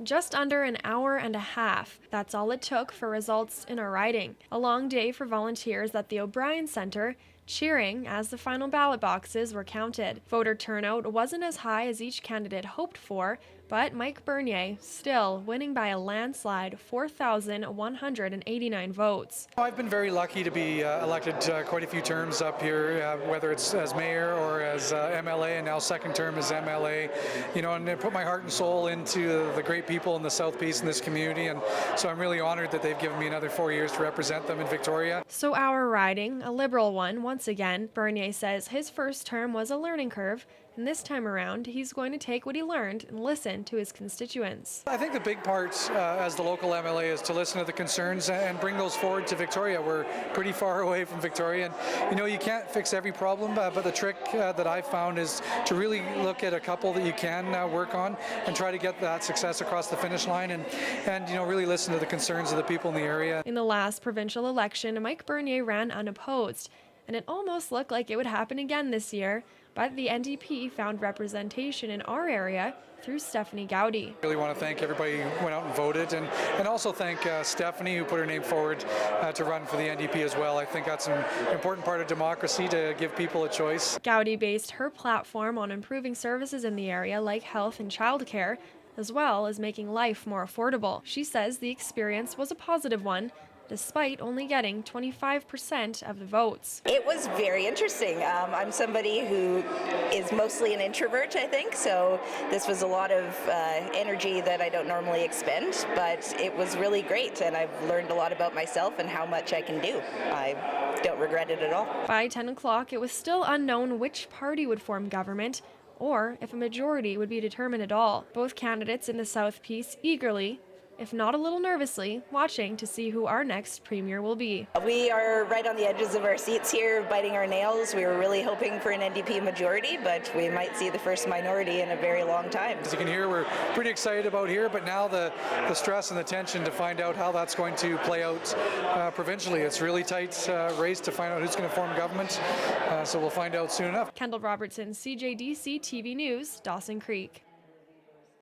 just under an hour and a half. That's all it took for results in a riding. A long day for volunteers at the O'Brien Centre, cheering as the final ballot boxes were counted. Voter turnout wasn't as high as each candidate hoped for, but Mike Bernier still winning by a landslide, 4,189 votes. I've been very lucky to be elected quite a few terms up here, whether it's as mayor or as MLA, and now second term as MLA. And I put my heart and soul into the great people in the South Peace in this community, and so I'm really honored that they've given me another 4 years to represent them in Victoria. So our riding, a Liberal one once again, Bernier says his first term was a learning curve, and this time around, he's going to take what he learned and listen to his constituents. I think the big part as the local MLA is to listen to the concerns and bring those forward to Victoria. We're pretty far away from Victoria, and you can't fix every problem, but the trick that I've found is to really look at a couple that you can work on and try to get that success across the finish line, and really listen to the concerns of the people in the area. In the last provincial election, Mike Bernier ran unopposed, and it almost looked like it would happen again this year, but the NDP found representation in our area through Stephanie Gowdy. I really want to thank everybody who went out and voted, and also thank Stephanie, who put her name forward to run for the NDP as well. I think that's an important part of democracy, to give people a choice. Gowdy based her platform on improving services in the area like health and childcare, as well as making life more affordable. She says the experience was a positive one, despite only getting 25% of the votes. It was very interesting. I'm somebody who is mostly an introvert, I think, so this was a lot of energy that I don't normally expend, but it was really great, and I've learned a lot about myself and how much I can do. I don't regret it at all. By 10 o'clock, it was still unknown which party would form government, or if a majority would be determined at all. Both candidates in the South Peace eagerly, if not a little nervously, watching to see who our next premier will be. We are right on the edges of our seats here, biting our nails. We were really hoping for an NDP majority, but we might see the first minority in a very long time. As you can hear, we're pretty excited about here, but now the stress and the tension to find out how that's going to play out provincially. It's a really tight race to find out who's going to form government, so we'll find out soon enough. Kendall Robertson, CJDC-TV News, Dawson Creek.